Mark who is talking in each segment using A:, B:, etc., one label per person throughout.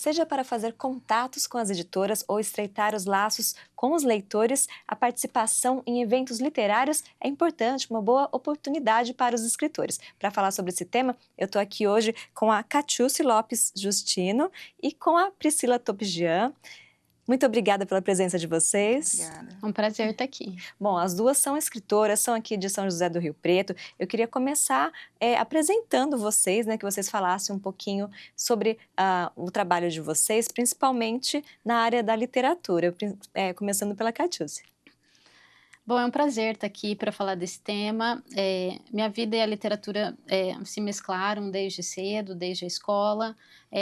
A: Seja para fazer contatos com as editoras ou estreitar os laços com os leitores, a participação em eventos literários é importante, uma boa oportunidade para os escritores. Para falar sobre esse tema, eu estou aqui hoje com a Catiúcia Lopes Justino e com a Priscila Topjian. Muito obrigada pela presença de vocês.
B: Obrigada.
C: É um prazer estar aqui.
A: Bom, as duas são escritoras, são aqui de São José do Rio Preto. Eu queria começar apresentando vocês, né, que vocês falassem um pouquinho sobre o trabalho de vocês, principalmente na área da literatura, começando pela Catiúcia.
C: Bom, é um prazer estar aqui para falar desse tema. Minha vida e a literatura se mesclaram desde cedo, desde a escola.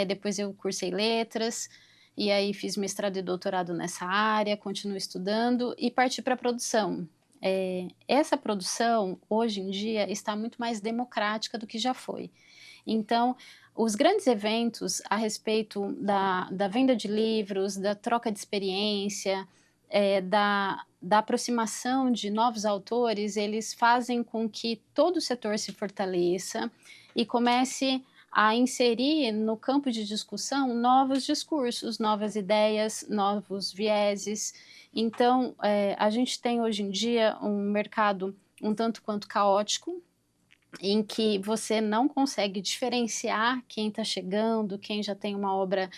C: Depois eu cursei letras, e aí fiz mestrado e doutorado nessa área, continuo estudando e parti para a produção. Essa produção, hoje em dia, está muito mais democrática do que já foi. Então, os grandes eventos a respeito da venda de livros, da troca de experiência, da aproximação de novos autores, eles fazem com que todo o setor se fortaleça e comece a inserir no campo de discussão novos discursos, novas ideias, novos vieses. Então, a gente tem hoje em dia um mercado um tanto quanto caótico, em que você não consegue diferenciar quem está chegando, quem já tem uma obra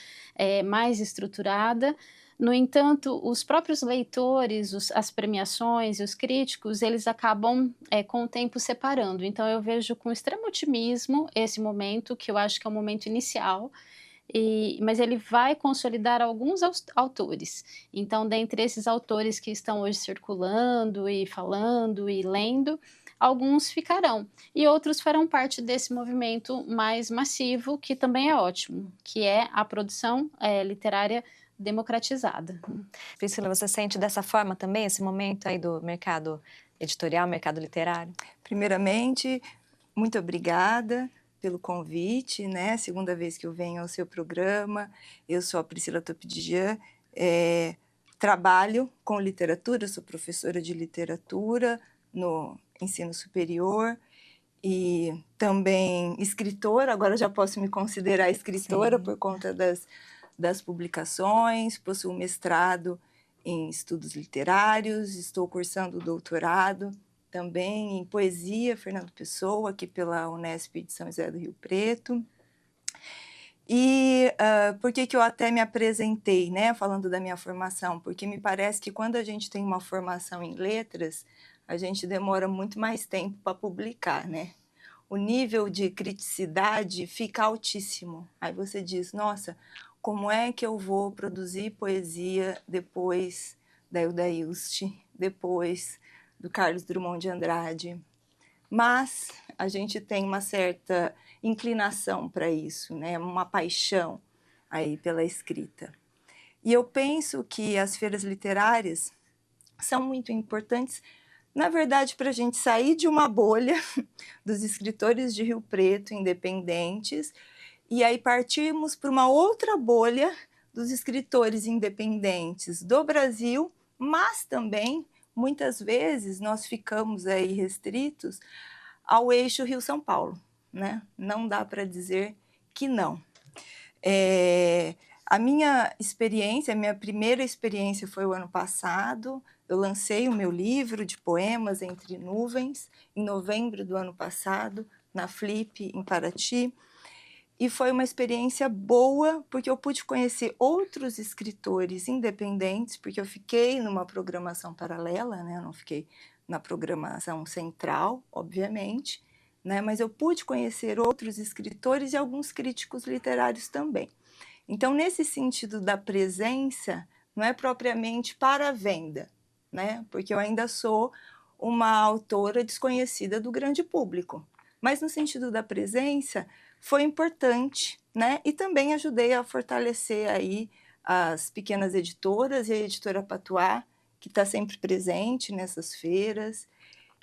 C: mais estruturada. No entanto, os próprios leitores, as premiações e os críticos, eles acabam com o tempo separando. Então eu vejo com extremo otimismo esse momento, que eu acho que é o momento inicial, mas ele vai consolidar alguns autores. Então, dentre esses autores que estão hoje circulando e falando e lendo, alguns ficarão, e outros farão parte desse movimento mais massivo, que também é ótimo, que é a produção literária democratizada.
A: Priscila, você sente dessa forma também esse momento aí do mercado editorial, mercado literário?
B: Primeiramente, muito obrigada pelo convite, né? Segunda vez que eu venho ao seu programa. Eu sou a Priscila Topjian, trabalho com literatura, sou professora de literatura no ensino superior e também escritora. Agora já posso me considerar escritora. Sim. Por conta das publicações, possuo mestrado em estudos literários, estou cursando doutorado também em poesia, Fernando Pessoa, aqui pela Unesp de São José do Rio Preto. E por que eu até me apresentei, né, falando da minha formação? Porque me parece que quando a gente tem uma formação em letras, a gente demora muito mais tempo para publicar, né? O nível de criticidade fica altíssimo. Aí você diz, nossa, como é que eu vou produzir poesia depois da Hilda Hilst, depois do Carlos Drummond de Andrade? Mas a gente tem uma certa inclinação para isso, né? Uma paixão aí pela escrita. E eu penso que as feiras literárias são muito importantes, na verdade, para a gente sair de uma bolha dos escritores de Rio Preto independentes e aí partirmos para uma outra bolha dos escritores independentes do Brasil, mas também, muitas vezes, nós ficamos aí restritos ao eixo Rio-São Paulo, né? Não dá para dizer que não. A minha experiência, a minha primeira experiência foi o ano passado. Eu lancei o meu livro de poemas Entre Nuvens, em novembro do ano passado, na Flip, em Paraty. E foi uma experiência boa, porque eu pude conhecer outros escritores independentes, porque eu fiquei numa programação paralela, né? Eu não fiquei na programação central, obviamente, né? Mas eu pude conhecer outros escritores e alguns críticos literários também. Então, nesse sentido da presença, não é propriamente para a venda, né? Porque eu ainda sou uma autora desconhecida do grande público. Mas no sentido da presença, foi importante, né? E também ajudei a fortalecer aí as pequenas editoras e a editora Patuá, que está sempre presente nessas feiras.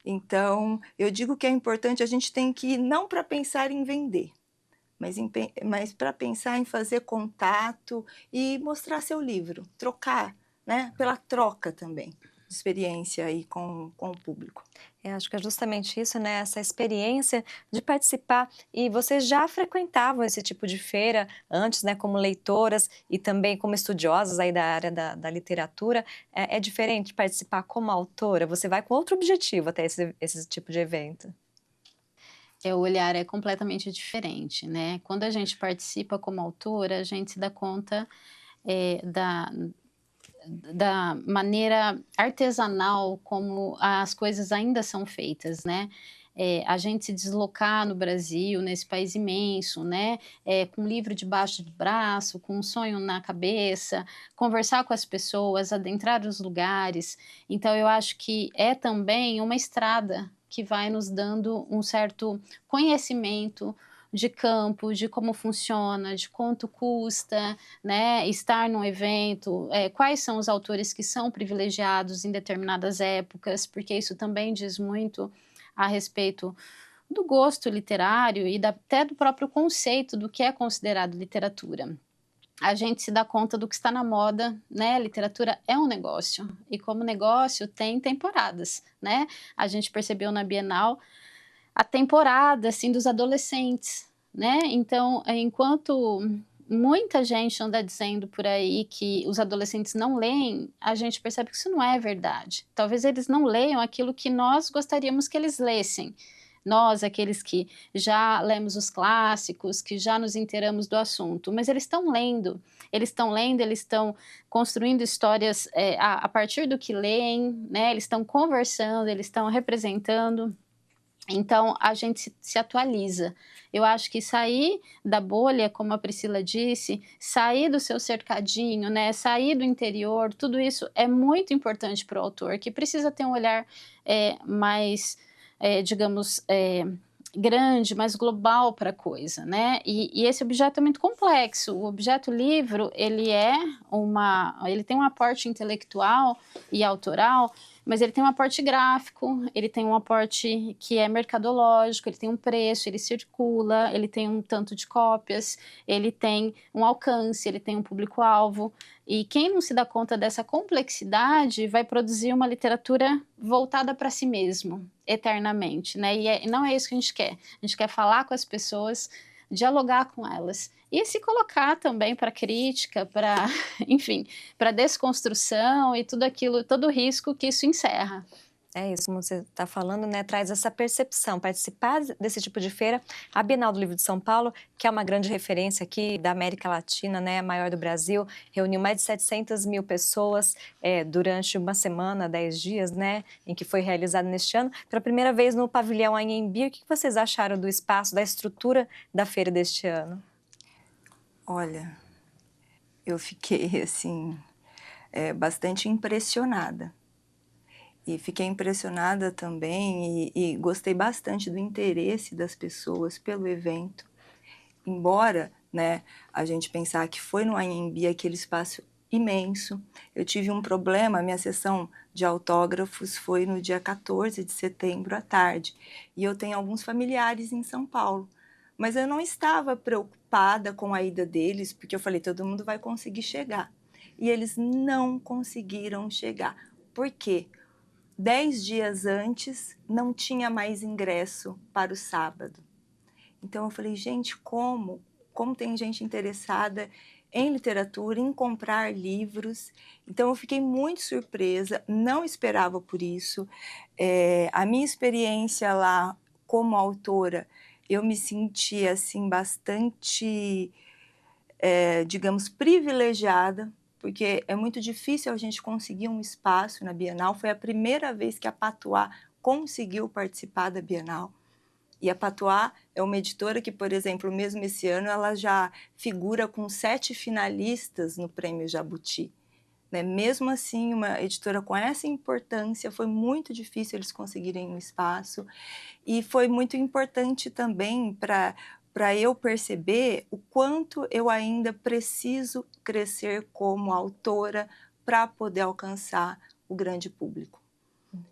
B: Então, eu digo que é importante, a gente tem que ir não para pensar em vender, mas para pensar em fazer contato e mostrar seu livro, trocar, né? Pela troca também. experiência aí com o público.
A: Eu acho que é justamente isso, né? Essa experiência de participar. E vocês já frequentavam esse tipo de feira antes, né? Como leitoras e também como estudiosas aí da área da literatura. É diferente participar como autora? Você vai com outro objetivo até esse tipo de evento.
C: O olhar é completamente diferente, né? Quando a gente participa como autora, a gente se dá conta da maneira artesanal como as coisas ainda são feitas, né? A gente se deslocar no Brasil, nesse país imenso, né? Com um livro debaixo do braço, com um sonho na cabeça, conversar com as pessoas, adentrar os lugares. Então, eu acho que é também uma estrada que vai nos dando um certo conhecimento de campo, de como funciona, de quanto custa, né, estar num evento, quais são os autores que são privilegiados em determinadas épocas, porque isso também diz muito a respeito do gosto literário e até do próprio conceito do que é considerado literatura. A gente se dá conta do que está na moda, né? Literatura é um negócio, e como negócio tem temporadas, né? A gente percebeu na Bienal a temporada, assim, dos adolescentes, né? Então, enquanto muita gente anda dizendo por aí que os adolescentes não leem, a gente percebe que isso não é verdade. Talvez eles não leiam aquilo que nós gostaríamos que eles lessem. Nós, aqueles que já lemos os clássicos, que já nos inteiramos do assunto, mas eles estão construindo histórias a partir do que leem, né? Eles estão conversando, eles estão representando. Então, a gente se atualiza. Eu acho que sair da bolha, como a Priscila disse, sair do seu cercadinho, né, sair do interior, tudo isso é muito importante para o autor, que precisa ter um olhar mais, digamos, grande, mais global para a coisa, né? E esse objeto é muito complexo. O objeto livro, ele tem um aporte intelectual e autoral, mas ele tem um aporte gráfico, ele tem um aporte que é mercadológico, ele tem um preço, ele circula, ele tem um tanto de cópias, ele tem um alcance, ele tem um público-alvo. E quem não se dá conta dessa complexidade vai produzir uma literatura voltada para si mesmo, eternamente, né? E não é isso que a gente quer. A gente quer falar com as pessoas, dialogar com elas e se colocar também para crítica, para, enfim, para desconstrução e tudo aquilo, todo o risco que isso encerra.
A: É isso, como você está falando, né, traz essa percepção, participar desse tipo de feira. A Bienal do Livro de São Paulo, que é uma grande referência aqui da América Latina, né, a maior do Brasil, reuniu mais de 700 mil pessoas durante uma semana, 10 dias, né, em que foi realizado neste ano, pela primeira vez no pavilhão Anhembi. O que vocês acharam do espaço, da estrutura da feira deste ano?
B: Olha, eu fiquei, assim, bastante impressionada. E fiquei impressionada também e gostei bastante do interesse das pessoas pelo evento. Embora, né, a gente pensar que foi no Anhembi, aquele espaço imenso, eu tive um problema, a minha sessão de autógrafos foi no dia 14 de setembro à tarde, e eu tenho alguns familiares em São Paulo, mas eu não estava preocupada com a ida deles, porque eu falei, todo mundo vai conseguir chegar. E eles não conseguiram chegar. Por quê? 10 dias antes, não tinha mais ingresso para o sábado. Então eu falei, gente, como tem gente interessada em literatura, em comprar livros. Então eu fiquei muito surpresa, não esperava por isso. A minha experiência lá como autora, eu me senti assim bastante, digamos, privilegiada, porque é muito difícil a gente conseguir um espaço na Bienal. Foi a primeira vez que a Patuá conseguiu participar da Bienal. E a Patuá é uma editora que, por exemplo, mesmo esse ano, ela já figura com 7 finalistas no Prêmio Jabuti. Né? Mesmo assim, uma editora com essa importância, foi muito difícil eles conseguirem um espaço. E foi muito importante também para eu perceber o quanto eu ainda preciso crescer como autora para poder alcançar o grande público.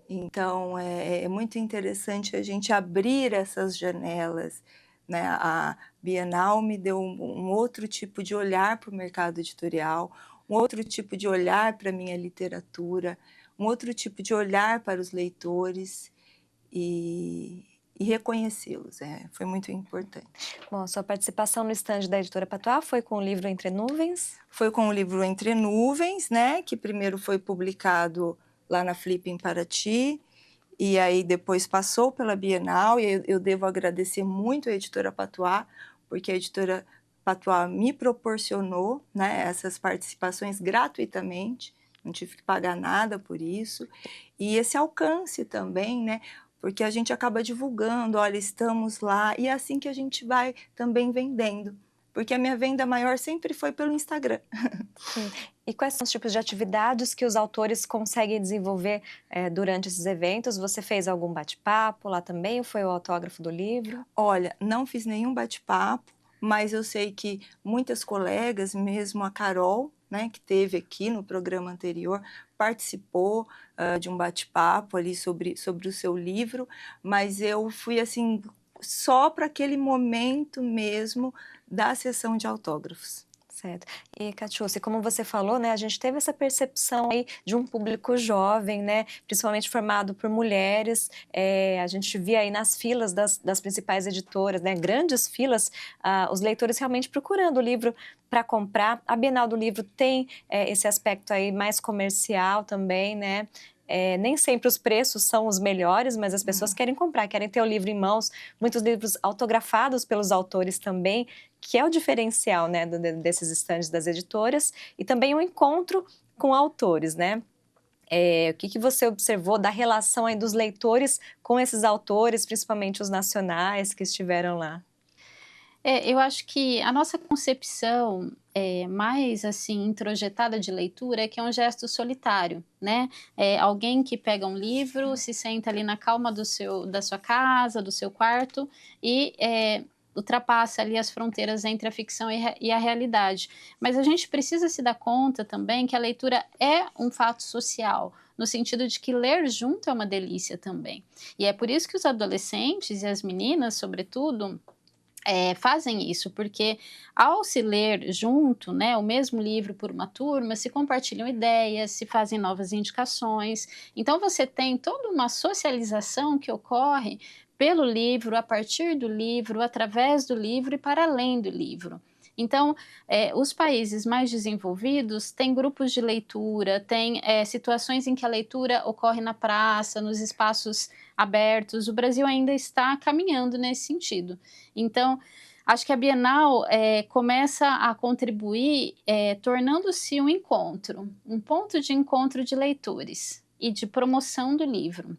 B: Então, é muito interessante a gente abrir essas janelas, né? A Bienal me deu um outro tipo de olhar para o mercado editorial, um outro tipo de olhar para a minha literatura, um outro tipo de olhar para os leitores e reconhecê-los. Foi muito importante.
A: Bom, sua participação no estande da Editora Patois foi com o livro Entre Nuvens?
B: Foi com o livro Entre Nuvens, né, que primeiro foi publicado lá na Flip em Paraty, e aí depois passou pela Bienal, e eu devo agradecer muito a Editora Patois, porque a Editora Patois me proporcionou, né, essas participações gratuitamente, não tive que pagar nada por isso, e esse alcance também, né, porque a gente acaba divulgando, olha, estamos lá, e é assim que a gente vai também vendendo, porque a minha venda maior sempre foi pelo Instagram.
A: Sim. E quais são os tipos de atividades que os autores conseguem desenvolver durante esses eventos? Você fez algum bate-papo lá também, ou foi o autógrafo do livro?
B: Olha, não fiz nenhum bate-papo, mas eu sei que muitas colegas, mesmo a Carol, né, que teve aqui no programa anterior, participou de um bate-papo ali sobre o seu livro, mas eu fui assim, só para aquele momento mesmo da sessão de autógrafos.
A: Certo. E, Catiúcia, como você falou, né, a gente teve essa percepção aí de um público jovem, né, principalmente formado por mulheres. A gente via aí nas filas das principais editoras, né, grandes filas, os leitores realmente procurando o livro para comprar. A Bienal do Livro tem esse aspecto aí mais comercial também, né? Nem sempre os preços são os melhores, mas as pessoas querem comprar, querem ter o livro em mãos, muitos livros autografados pelos autores também, que é o diferencial, né, desses estandes das editoras, e também o encontro com autores, né? O que você observou da relação aí dos leitores com esses autores, principalmente os nacionais que estiveram lá?
C: Eu acho que a nossa concepção mais assim introjetada de leitura é que é um gesto solitário, né? Alguém que pega um livro, se senta ali na calma da sua casa, do seu quarto e ultrapassa ali as fronteiras entre a ficção e a realidade. Mas a gente precisa se dar conta também que a leitura é um fato social, no sentido de que ler junto é uma delícia também. E é por isso que os adolescentes e as meninas, sobretudo, fazem isso, porque ao se ler junto, né, o mesmo livro por uma turma, se compartilham ideias, se fazem novas indicações. Então você tem toda uma socialização que ocorre pelo livro, a partir do livro, através do livro e para além do livro. Então, os países mais desenvolvidos têm grupos de leitura, têm situações em que a leitura ocorre na praça, nos espaços abertos. O Brasil ainda está caminhando nesse sentido. Então, acho que a Bienal começa a contribuir tornando-se um encontro, um ponto de encontro de leitores e de promoção do livro.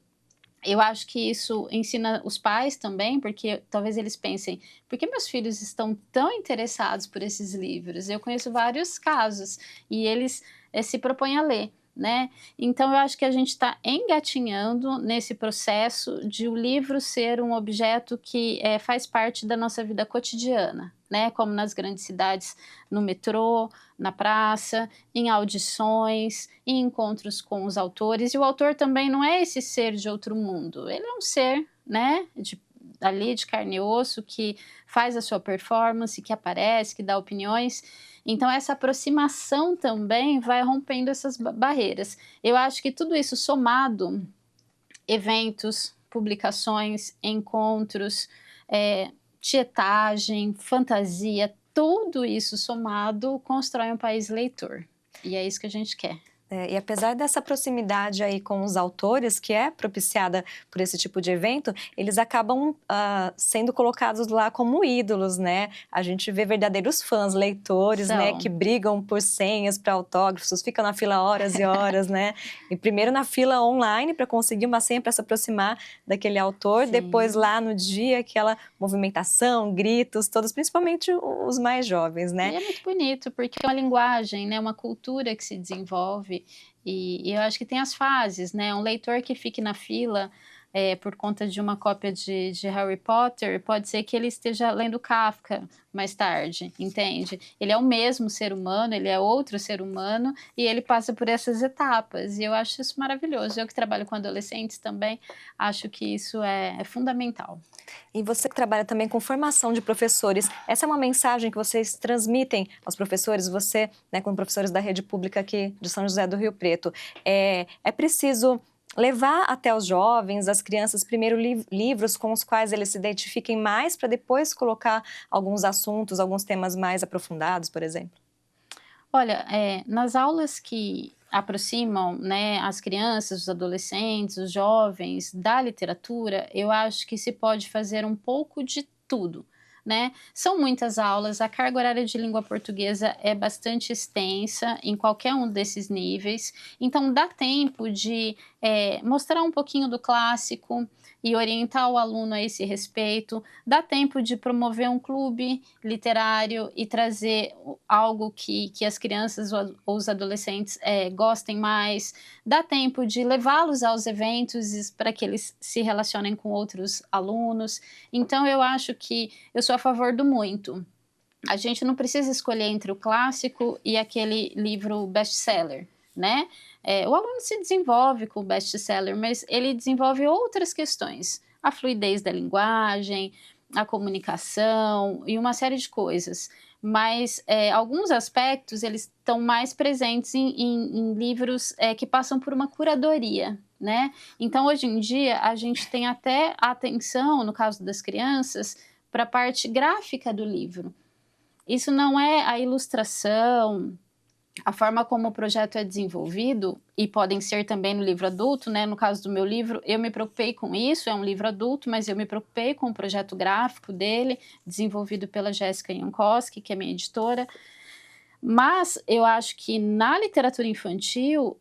C: Eu acho que isso ensina os pais também, porque talvez eles pensem, por que meus filhos estão tão interessados por esses livros? Eu conheço vários casos e eles se propõem a ler, né? Então eu acho que a gente está engatinhando nesse processo de o livro ser um objeto que faz parte da nossa vida cotidiana, né? Como nas grandes cidades, no metrô, na praça, em audições, em encontros com os autores. E o autor também não é esse ser de outro mundo, ele é um ser, né, ali de carne e osso, que faz a sua performance, que aparece, que dá opiniões. Então essa aproximação também vai rompendo essas barreiras. Eu acho que tudo isso somado, eventos, publicações, encontros, tietagem, fantasia, tudo isso somado constrói um país leitor. E é isso que a gente quer.
A: E apesar dessa proximidade aí com os autores, que é propiciada por esse tipo de evento, eles acabam sendo colocados lá como ídolos, né? A gente vê verdadeiros fãs, leitores, né? Que brigam por senhas para autógrafos, ficam na fila horas e horas, né? E primeiro na fila online para conseguir uma senha para se aproximar daquele autor, sim, depois lá no dia aquela movimentação, gritos, todos, principalmente os mais jovens, né?
C: E é muito bonito, porque é uma linguagem, né? Uma cultura que se desenvolve. E eu acho que tem as fases, né? Um leitor que fique na fila por conta de uma cópia de Harry Potter, pode ser que ele esteja lendo Kafka mais tarde, entende? Ele é o mesmo ser humano, ele é outro ser humano e ele passa por essas etapas, e eu acho isso maravilhoso. Eu que trabalho com adolescentes também, acho que isso é fundamental.
A: E você que trabalha também com formação de professores, essa é uma mensagem que vocês transmitem aos professores, você, né, com professores da rede pública aqui de São José do Rio Preto, é preciso levar até os jovens, as crianças, primeiro livros com os quais eles se identifiquem mais, para depois colocar alguns assuntos, alguns temas mais aprofundados, por exemplo?
C: Olha, nas aulas que aproximam, né, as crianças, os adolescentes, os jovens da literatura, eu acho que se pode fazer um pouco de tudo, né? São muitas aulas, a carga horária de língua portuguesa é bastante extensa em qualquer um desses níveis, então dá tempo de mostrar um pouquinho do clássico e orientar o aluno a esse respeito, dá tempo de promover um clube literário e trazer algo que as crianças ou os adolescentes gostem mais, dá tempo de levá-los aos eventos para que eles se relacionem com outros alunos. Então eu acho que eu sou a favor do muito. A gente não precisa escolher entre o clássico e aquele livro best-seller, né? O aluno se desenvolve com o best-seller, mas ele desenvolve outras questões, a fluidez da linguagem, a comunicação e uma série de coisas. Mas alguns aspectos eles estão mais presentes em livros que passam por uma curadoria, né? Então, hoje em dia, a gente tem até atenção, no caso das crianças, para a parte gráfica do livro. Isso não é a ilustração, a forma como o projeto é desenvolvido, e podem ser também no livro adulto, né? No caso do meu livro, eu me preocupei com isso, é um livro adulto, mas eu me preocupei com o projeto gráfico dele, desenvolvido pela Jéssica Jankowski, que é minha editora. Mas eu acho que na literatura infantil,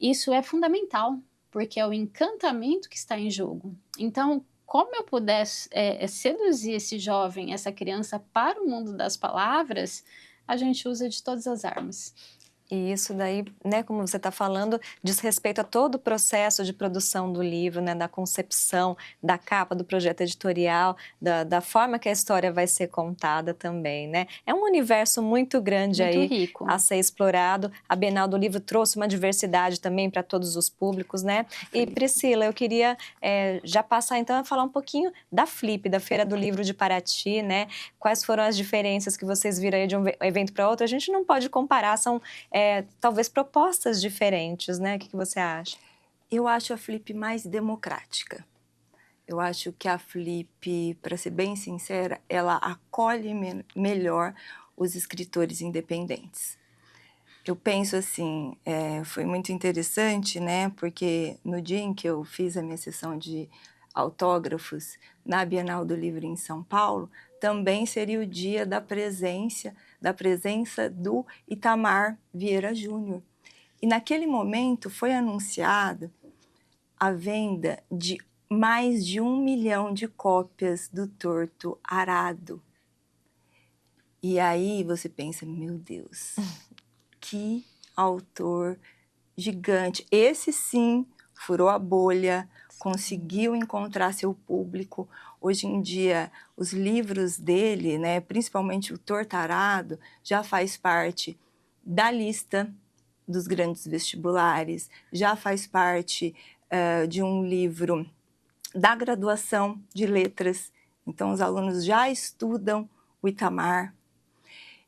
C: isso é fundamental, porque é o encantamento que está em jogo. Então, como eu pudesse seduzir esse jovem, essa criança para o mundo das palavras, a gente usa de todas as armas.
A: E isso daí, né, como você está falando, diz respeito a todo o processo de produção do livro, né, da concepção, da capa, do projeto editorial, da forma que a história vai ser contada também, né? É um universo muito grande
C: Muito
A: aí
C: rico.
A: a ser explorado. A Bienal do Livro trouxe uma diversidade também para todos os públicos, né? E Priscila, eu queria já passar então a falar um pouquinho da Flip, da Feira do Livro de Paraty, né? Quais foram as diferenças que vocês viram aí de um evento para outro? A gente não pode comparar, são talvez propostas diferentes, né? O que você acha?
B: Eu acho a Flip mais democrática. Eu acho que a Flip, para ser bem sincera, ela acolhe melhor os escritores independentes. Eu penso assim, foi muito interessante, né? Porque no dia em que eu fiz a minha sessão de autógrafos na Bienal do Livro em São Paulo, também seria o dia da presença do Itamar Vieira Júnior. E naquele momento foi anunciada a venda de mais de 1 milhão de cópias do Torto Arado. E aí você pensa, meu Deus, que autor gigante. Esse sim furou a bolha, conseguiu encontrar seu público. Hoje em dia, os livros dele, né, principalmente o Torto Arado, já faz parte da lista dos grandes vestibulares, já faz parte de um livro da graduação de letras. Então, os alunos já estudam o Itamar.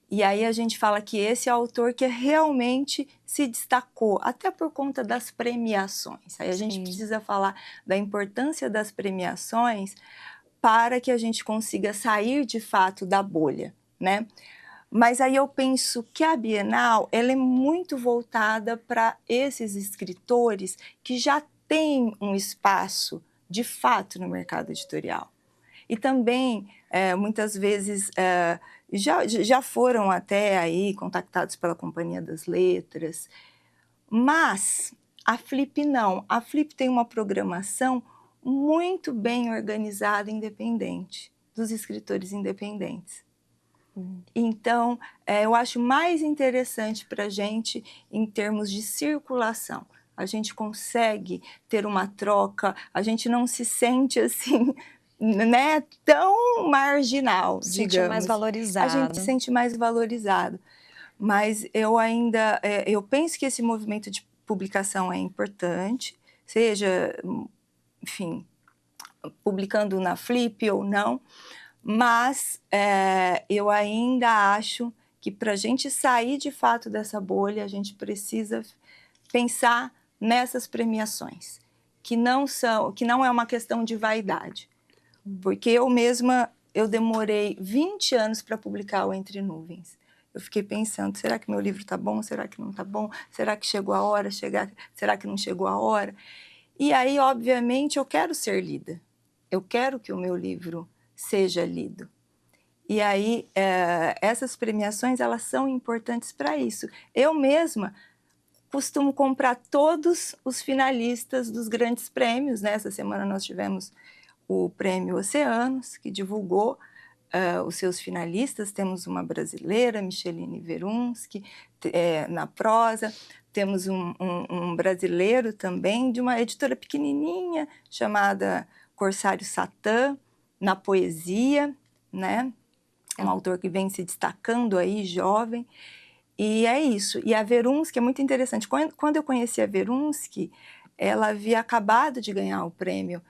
B: E aí a gente fala que esse é o autor que realmente se destacou, até por conta das premiações. Aí a gente precisa falar da importância das premiações para que a gente consiga sair de fato da bolha, né? Mas aí eu penso que a Bienal ela é muito voltada para esses escritores que já têm um espaço de fato no mercado editorial. E também, muitas vezes, já foram até aí contactados pela Companhia das Letras, mas a Flip não. A Flip tem uma programação muito bem organizada, independente, dos escritores independentes. Então, eu acho mais interessante para a gente em termos de circulação. a gente consegue ter uma troca, a gente não se sente assim, né, tão marginal,
A: Se
B: digamos.
A: sentir mais
B: A gente
A: valorizado.
B: se sente mais valorizado. Mas eu ainda, eu penso que esse movimento de publicação é importante, seja, enfim, publicando na Flip ou não, mas eu ainda acho que para a gente sair de fato dessa bolha, a gente precisa pensar nessas premiações, que não é uma questão de vaidade. Porque eu mesma, eu demorei 20 anos para publicar o Entre Nuvens. Eu fiquei pensando, será que meu livro está bom? Será que não está bom? Será que chegou a hora? Será que não chegou a hora? E aí, obviamente, eu quero ser lida. Eu quero que o meu livro seja lido. E aí, essas premiações, elas são importantes para isso. Eu mesma costumo comprar todos os finalistas dos grandes prêmios, né? Essa semana nós tivemos o Prêmio Oceanos, que divulgou os seus finalistas. Temos uma brasileira, Micheline Verunski, na prosa. Temos um brasileiro também, de uma editora pequenininha, chamada Corsário Satã, na poesia, né? Um autor que vem se destacando aí, jovem. E é isso. E a Verunski é muito interessante. Quando eu conheci a Verunski, ela havia acabado de ganhar o prêmio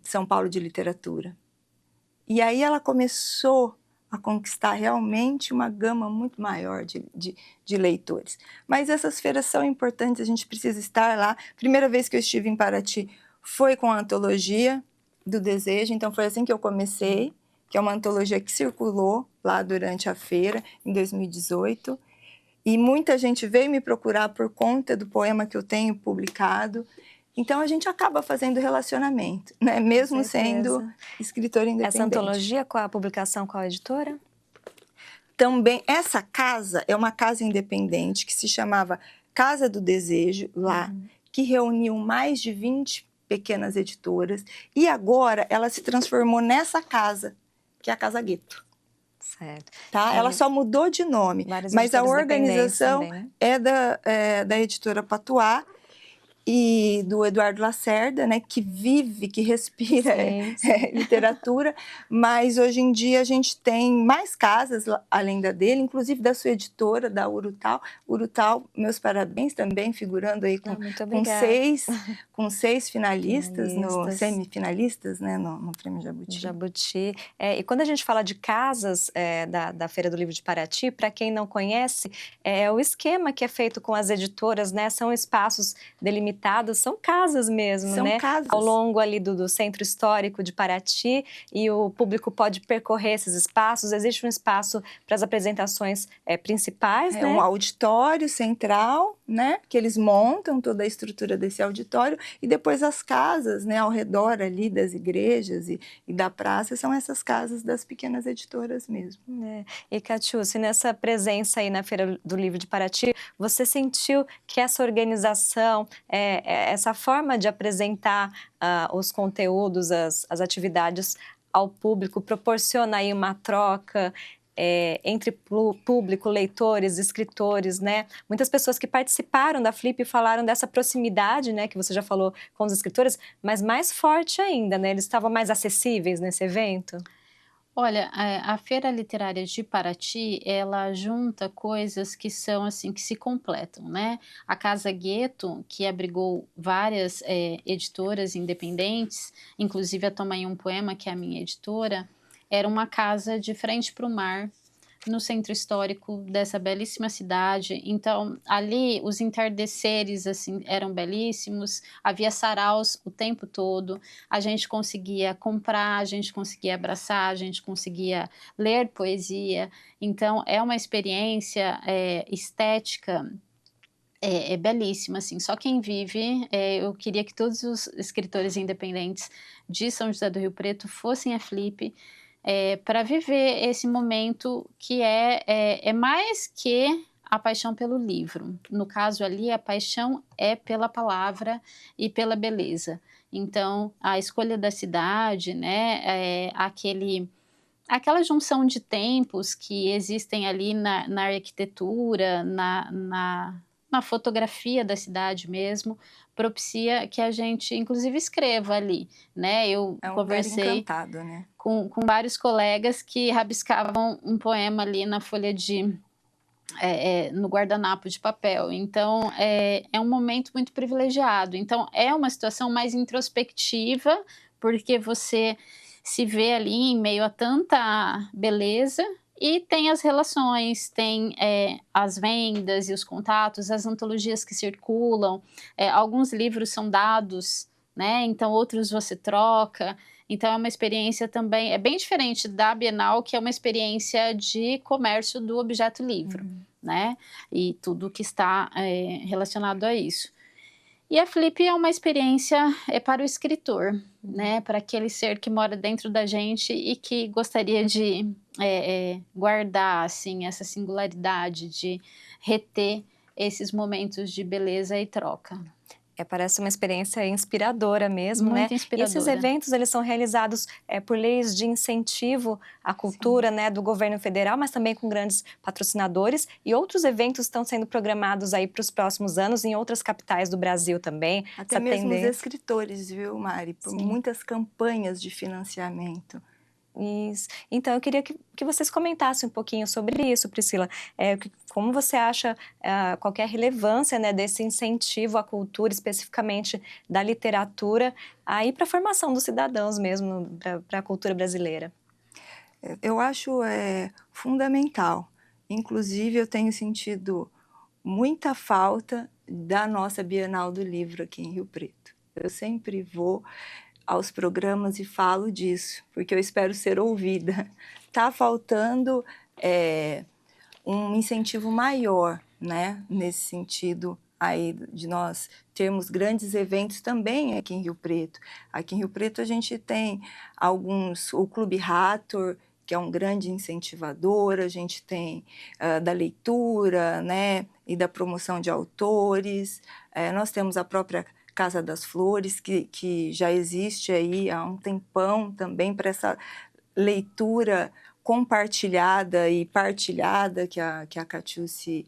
B: São Paulo de Literatura. E aí ela começou a conquistar realmente uma gama muito maior de leitores. Mas essas feiras são importantes, a gente precisa estar lá. Primeira vez que eu estive em Paraty foi com a Antologia do Desejo, então foi assim que eu comecei, que é uma antologia que circulou lá durante a feira, em 2018. E muita gente veio me procurar por conta do poema que eu tenho publicado. Então, a gente acaba fazendo relacionamento, né? Mesmo sendo escritora independente.
A: Essa antologia, qual a publicação, qual a editora?
B: Também, essa casa é uma casa independente que se chamava Casa do Desejo, lá, que reuniu mais de 20 pequenas editoras. E agora ela se transformou nessa casa, que é a Casa Gueto.
A: Certo.
B: Tá? Ela só mudou de nome, mas a organização também, né? é da editora Patuá e do Eduardo Lacerda, né, que vive, que respira literatura, mas hoje em dia a gente tem mais casas além da dele, inclusive da sua editora, da Urutau. Urutau, meus parabéns também, figurando aí com seis finalistas, semifinalistas, né, no Prêmio Jabuti.
A: E quando a gente fala de casas da Feira do Livro de Paraty, para quem não conhece, o esquema que é feito com as editoras, né, são espaços delimitados, são casas mesmo,
B: são
A: né?
B: Casas.
A: Ao longo ali do centro histórico de Paraty, e o público pode percorrer esses espaços. Existe um espaço para as apresentações principais, né?
B: Um auditório central, né? Que eles montam toda a estrutura desse auditório, e depois as casas, né? Ao redor ali das igrejas e da praça, são essas casas das pequenas editoras mesmo.
A: E, Catiúcia, nessa presença aí na Feira do Livro de Paraty, você sentiu que essa organização, essa forma de apresentar os conteúdos, as atividades ao público, proporciona aí uma troca entre público, leitores, escritores, né? Muitas pessoas que participaram da Flip falaram dessa proximidade, né, que você já falou com os escritores, mas mais forte ainda, né? Eles estavam mais acessíveis nesse evento?
C: Olha, a Feira Literária de Paraty, ela junta coisas que são assim, que se completam, né? A Casa Gueto, que abrigou várias editoras independentes, inclusive a Toma aí um Poema, que é a minha editora, era uma casa de frente para o mar, no centro histórico dessa belíssima cidade. Então, ali os entardeceres assim eram belíssimos, havia saraus o tempo todo, a gente conseguia comprar, a gente conseguia abraçar, a gente conseguia ler poesia. Então, é uma experiência estética belíssima, assim. Só quem vive, eu queria que todos os escritores independentes de São José do Rio Preto fossem à Flip, para viver esse momento que é mais que a paixão pelo livro. No caso ali, a paixão é pela palavra e pela beleza. Então, a escolha da cidade, né, aquela junção de tempos que existem ali na arquitetura, na fotografia da cidade mesmo, propicia que a gente, inclusive, escreva ali, né? Eu
B: É um lugar
C: conversei
B: encantado, né?
C: com vários colegas que rabiscavam um poema ali na folha no guardanapo de papel. Então, é um momento muito privilegiado. Então, é uma situação mais introspectiva, porque você se vê ali em meio a tanta beleza e tem as relações, tem as vendas e os contatos, as antologias que circulam, alguns livros são dados, né? Então, outros você troca. Então, é uma experiência também, é bem diferente da Bienal, que é uma experiência de comércio do objeto livro, né? E tudo que está relacionado a isso. E a Flip é uma experiência para o escritor, né? Para aquele ser que mora dentro da gente e que gostaria de guardar, assim, essa singularidade, de reter esses momentos de beleza e troca.
A: Parece uma experiência inspiradora mesmo, né?
C: Muito
A: E esses
C: inspiradora.
A: eventos, eles são realizados por leis de incentivo à cultura, né, do governo federal, mas também com grandes patrocinadores. E outros eventos estão sendo programados aí para os próximos anos em outras capitais do Brasil também.
B: Até
A: essa
B: mesmo os
A: tendência.
B: escritores, viu, Mari? Por muitas campanhas de financiamento.
A: Isso. Então, eu queria que vocês comentassem um pouquinho sobre isso, Priscila. Como você acha qual que é a relevância, né, desse incentivo à cultura, especificamente da literatura, aí para a formação dos cidadãos mesmo, para a cultura brasileira?
B: Eu acho fundamental. Inclusive, eu tenho sentido muita falta da nossa Bienal do Livro aqui em Rio Preto. Eu sempre vou aos programas e falo disso, porque eu espero ser ouvida. Está faltando um incentivo maior, né, nesse sentido aí de nós termos grandes eventos também aqui em Rio Preto. Aqui em Rio Preto a gente tem o Clube Rator, que é um grande incentivador, a gente tem da leitura, né, e da promoção de autores, nós temos a própria Casa das Flores, que já existe aí há um tempão também para essa leitura compartilhada e partilhada que a Catiúce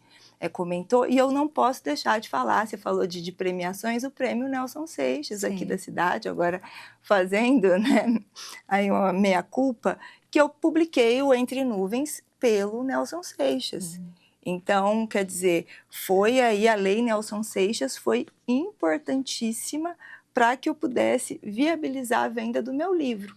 B: comentou, e eu não posso deixar de falar, você falou de premiações, o prêmio Nelson Seixas, sim, aqui da cidade, agora fazendo, né, aí uma meia-culpa, que eu publiquei o Entre Nuvens pelo Nelson Seixas. Então, quer dizer, foi aí a Lei Nelson Seixas foi importantíssima para que eu pudesse viabilizar a venda do meu livro.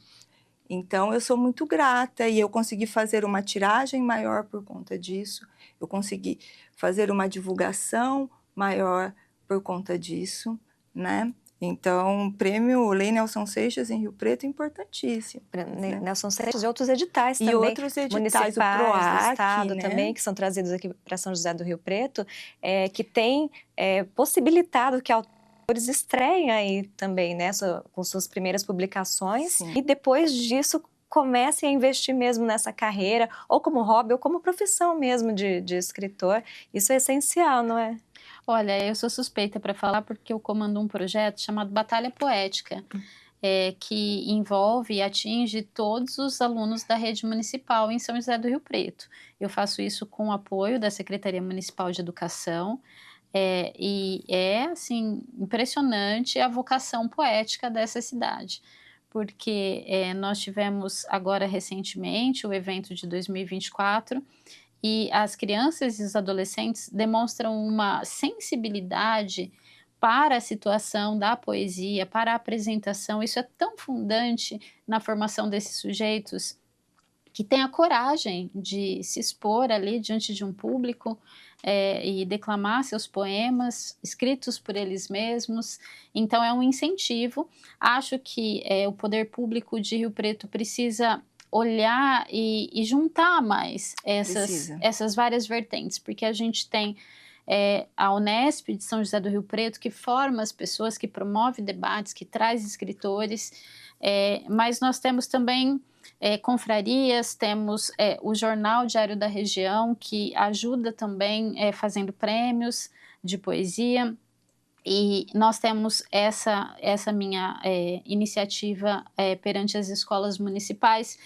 B: Então, eu sou muito grata e eu consegui fazer uma tiragem maior por conta disso, eu consegui fazer uma divulgação maior por conta disso, né? Então, o prêmio Lei Nelson Seixas em Rio Preto é importantíssimo.
A: Né? Nelson Seixas e outros editais
B: e
A: também.
B: E outros editais,
A: o PROAC, do Estado,
B: né?
A: também, que são trazidos aqui para São José do Rio Preto, que tem possibilitado que autores estreiem aí também, né, com suas primeiras publicações. Sim. E depois disso comecem a investir mesmo nessa carreira, ou como hobby, ou como profissão mesmo de escritor. Isso é essencial, não é?
C: Olha, eu sou suspeita para falar porque eu comando um projeto chamado Batalha Poética, que envolve e atinge todos os alunos da rede municipal em São José do Rio Preto. Eu faço isso com o apoio da Secretaria Municipal de Educação, e assim, impressionante a vocação poética dessa cidade, porque nós tivemos agora recentemente o evento de 2024, e as crianças e os adolescentes demonstram uma sensibilidade para a situação da poesia, para a apresentação. Isso é tão fundante na formação desses sujeitos, que têm a coragem de se expor ali diante de um público e declamar seus poemas escritos por eles mesmos. Então é um incentivo. Acho que o poder público de Rio Preto precisa olhar e juntar mais essas várias vertentes, porque a gente tem a Unesp de São José do Rio Preto, que forma as pessoas, que promove debates, que traz escritores, mas nós temos também confrarias, temos o Jornal Diário da Região, que ajuda também fazendo prêmios de poesia. E nós temos essa minha iniciativa perante as escolas municipais,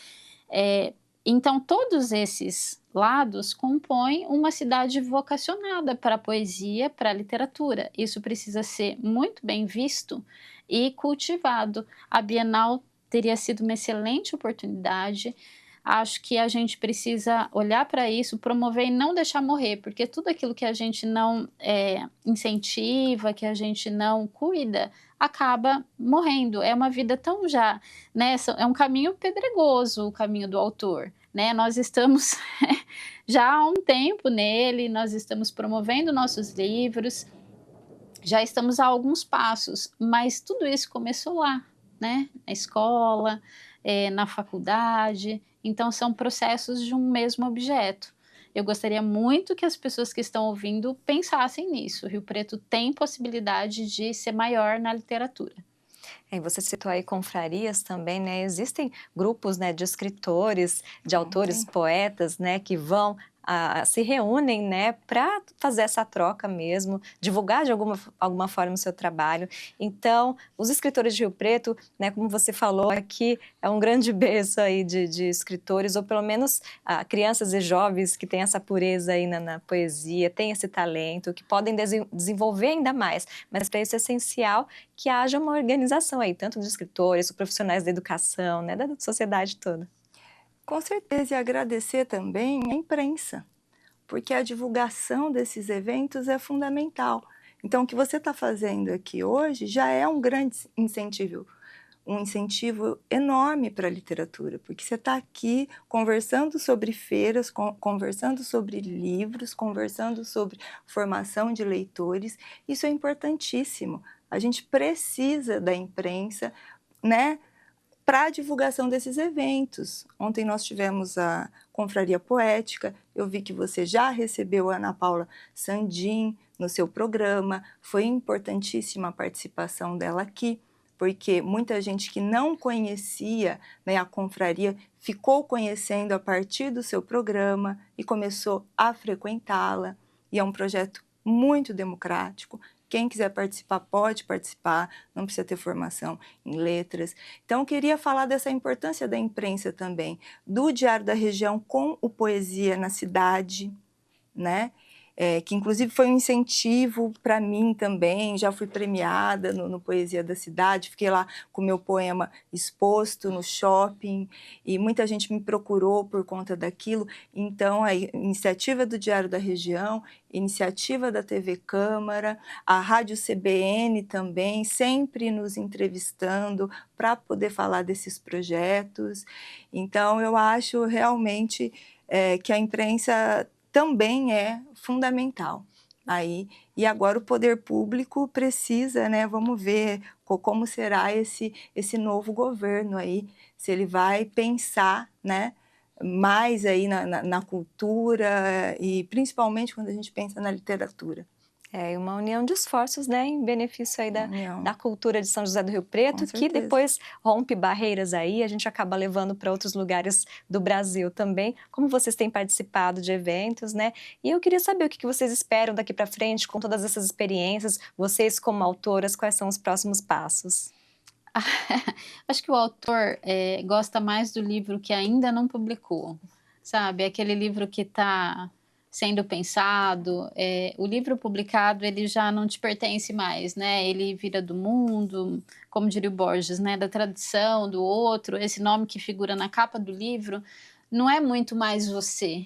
C: Então, todos esses lados compõem uma cidade vocacionada para a poesia, para a literatura. Isso precisa ser muito bem visto e cultivado. A Bienal teria sido uma excelente oportunidade. Acho que a gente precisa olhar para isso, promover e não deixar morrer, porque tudo aquilo que a gente não incentiva, que a gente não cuida, acaba morrendo. É uma vida tão já, né? É um caminho pedregoso, o caminho do autor, né? Nós estamos já há um tempo nele, nós estamos promovendo nossos livros, já estamos a alguns passos, mas tudo isso começou lá, né? Na escola, na faculdade. Então, são processos de um mesmo objeto. Eu gostaria muito que as pessoas que estão ouvindo pensassem nisso. O Rio Preto tem possibilidade de ser maior na literatura.
A: E você citou aí confrarias também, né? Existem grupos, né, de escritores, de autores, poetas, né, que vão se reúnem, né, para fazer essa troca mesmo, divulgar de alguma forma o seu trabalho. Então, os escritores de Rio Preto, né, como você falou aqui, é um grande berço aí de escritores, ou pelo menos crianças e jovens que têm essa pureza aí na poesia, têm esse talento, que podem desenvolver ainda mais. Mas para isso é essencial que haja uma organização aí, tanto de escritores, profissionais da educação, né, da sociedade toda.
B: Com certeza, e agradecer também a imprensa, porque a divulgação desses eventos é fundamental. Então, o que você está fazendo aqui hoje já é um grande incentivo enorme para a literatura, porque você está aqui conversando sobre feiras, conversando sobre livros, conversando sobre formação de leitores. Isso é importantíssimo. A gente precisa da imprensa, né, para a divulgação desses eventos. Ontem nós tivemos a Confraria Poética, eu vi que você já recebeu a Ana Paula Sandin no seu programa, foi importantíssima a participação dela aqui, porque muita gente que não conhecia, né, a confraria ficou conhecendo a partir do seu programa e começou a frequentá-la, e é um projeto muito democrático. Quem quiser participar pode participar, não precisa ter formação em letras. Então, eu queria falar dessa importância da imprensa também, do Diário da Região com o Poesia na Cidade, né? Que inclusive foi um incentivo para mim também, já fui premiada no Poesia da Cidade, fiquei lá com o meu poema exposto no shopping, e muita gente me procurou por conta daquilo. Então, a iniciativa do Diário da Região, iniciativa da TV Câmara, a Rádio CBN também, sempre nos entrevistando para poder falar desses projetos. Então, eu acho realmente que a imprensa também é fundamental aí. E agora o poder público precisa, né, vamos ver como será esse novo governo aí, se ele vai pensar, né, mais aí na cultura e principalmente quando a gente pensa na literatura.
A: É uma união de esforços, né, em benefício aí da cultura de São José do Rio Preto, que depois rompe barreiras aí, a gente acaba levando para outros lugares do Brasil também, como vocês têm participado de eventos, né? E eu queria saber o que vocês esperam daqui para frente com todas essas experiências, vocês como autoras, quais são os próximos passos?
C: Acho que o autor gosta mais do livro que ainda não publicou, sabe? Aquele livro que está sendo pensado, o livro publicado ele já não te pertence mais, né? Ele vira do mundo, como diria o Borges, né? Da tradição, do outro, esse nome que figura na capa do livro não é muito mais você.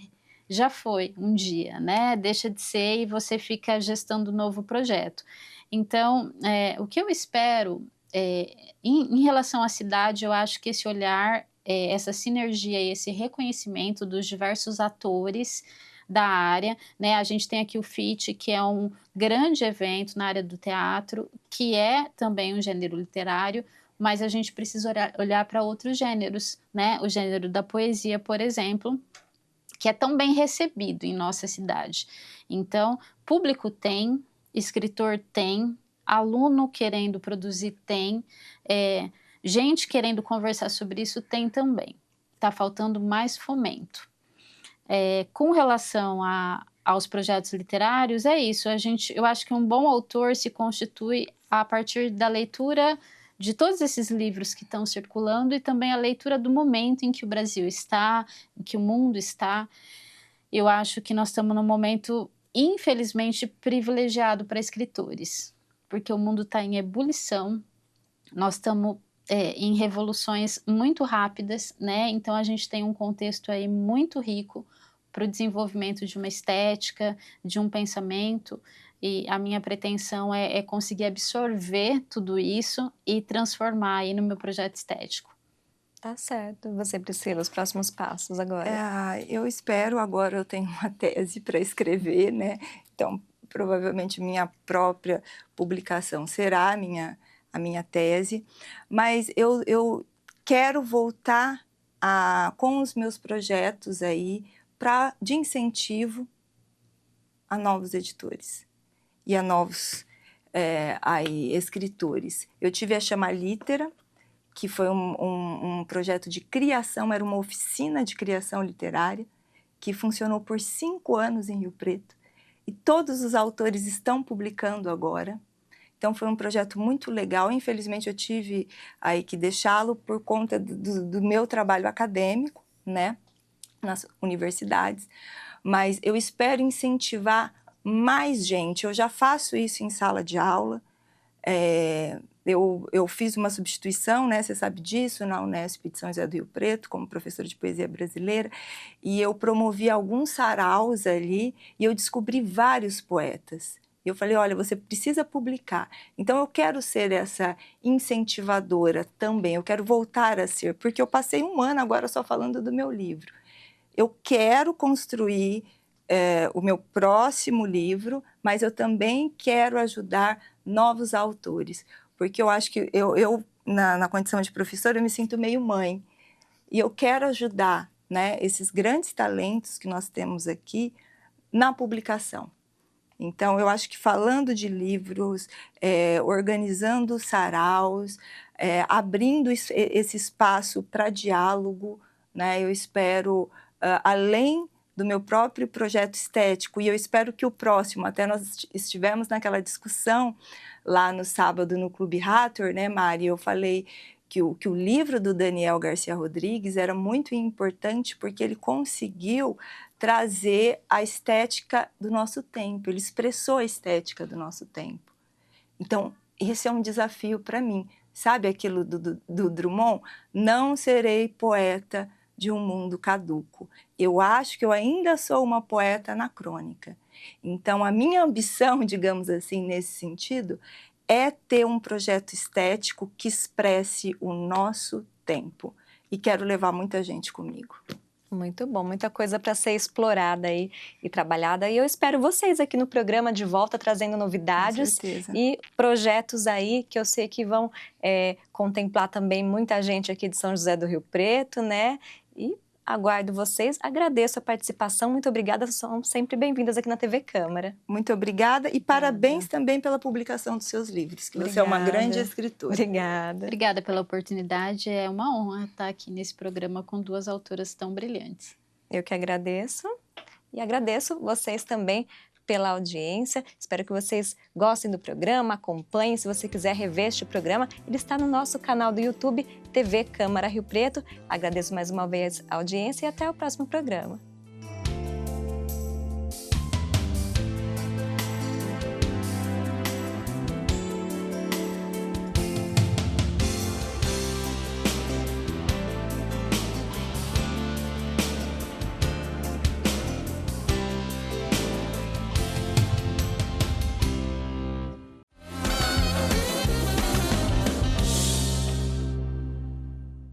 C: Já foi um dia, né? Deixa de ser e você fica gestando um novo projeto. Então, o que eu espero em relação à cidade, eu acho que esse olhar, essa sinergia e esse reconhecimento dos diversos atores da área, né? A gente tem aqui o FIT, que é um grande evento na área do teatro, que é também um gênero literário, mas a gente precisa olhar para outros gêneros, né? O gênero da poesia, por exemplo, que é tão bem recebido em nossa cidade. Então, público tem, escritor tem, aluno querendo produzir tem, gente querendo conversar sobre isso tem também. Está faltando mais fomento. Com relação aos projetos literários, é isso. Eu acho que um bom autor se constitui a partir da leitura de todos esses livros que estão circulando e também a leitura do momento em que o Brasil está, em que o mundo está. Eu acho que nós estamos num momento, infelizmente, privilegiado para escritores, porque o mundo está em ebulição, nós estamos em revoluções muito rápidas, né? Então a gente tem um contexto aí muito rico para o desenvolvimento de uma estética, de um pensamento, e a minha pretensão é conseguir absorver tudo isso e transformar aí no meu projeto estético.
A: Tá certo. Você, Priscila, os próximos passos agora?
B: Eu espero, agora eu tenho uma tese para escrever, né? Então, provavelmente minha própria publicação será a minha tese, mas eu quero voltar com os meus projetos aí de incentivo a novos editores e a novos escritores. Eu tive a Chama Litera, que foi um projeto de criação, era uma oficina de criação literária, que funcionou por 5 anos em Rio Preto, e todos os autores estão publicando agora. Então foi um projeto muito legal. Infelizmente eu tive aí que deixá-lo por conta do meu trabalho acadêmico, né, nas universidades, mas eu espero incentivar mais gente. Eu já faço isso em sala de aula. Eu fiz uma substituição, né, você sabe disso, na Unesp de São José do Rio Preto, como professora de poesia brasileira, e eu promovi alguns saraus ali, e eu descobri vários poetas. E eu falei, olha, você precisa publicar. Então eu quero ser essa incentivadora também, eu quero voltar a ser, porque eu passei 1 ano agora só falando do meu livro. Eu quero construir o meu próximo livro, mas eu também quero ajudar novos autores, porque eu acho que na condição de professora, eu me sinto meio mãe, e eu quero ajudar, né, esses grandes talentos que nós temos aqui na publicação. Então, eu acho que falando de livros, organizando saraus, abrindo esse espaço para diálogo, né, eu espero, além do meu próprio projeto estético, e eu espero que o próximo, até nós estivemos naquela discussão lá no sábado no Clube Hathor, né, Mari? Eu falei que o livro do Daniel Garcia Rodrigues era muito importante porque ele conseguiu trazer a estética do nosso tempo, ele expressou a estética do nosso tempo. Então, esse é um desafio para mim. Sabe aquilo do Drummond? Não serei poeta de um mundo caduco. Eu acho que eu ainda sou uma poeta anacrônica. Então, a minha ambição, digamos assim, nesse sentido, é ter um projeto estético que expresse o nosso tempo. E quero levar muita gente comigo.
A: Muito bom, muita coisa para ser explorada aí e trabalhada. E eu espero vocês aqui no programa de volta, trazendo novidades e projetos aí que eu sei que vão contemplar também muita gente aqui de São José do Rio Preto, né? E aguardo vocês, agradeço a participação, muito obrigada, são sempre bem-vindas aqui na TV Câmara.
B: Muito obrigada e parabéns também pela publicação dos seus livros, que você é uma grande escritora.
A: Obrigada.
C: Obrigada pela oportunidade, é uma honra estar aqui nesse programa com 2 autoras tão brilhantes.
A: Eu que agradeço e agradeço vocês também pela audiência. Espero que vocês gostem do programa, acompanhem. Se você quiser rever este programa, ele está no nosso canal do YouTube, TV Câmara Rio Preto. Agradeço mais uma vez a audiência e até o próximo programa.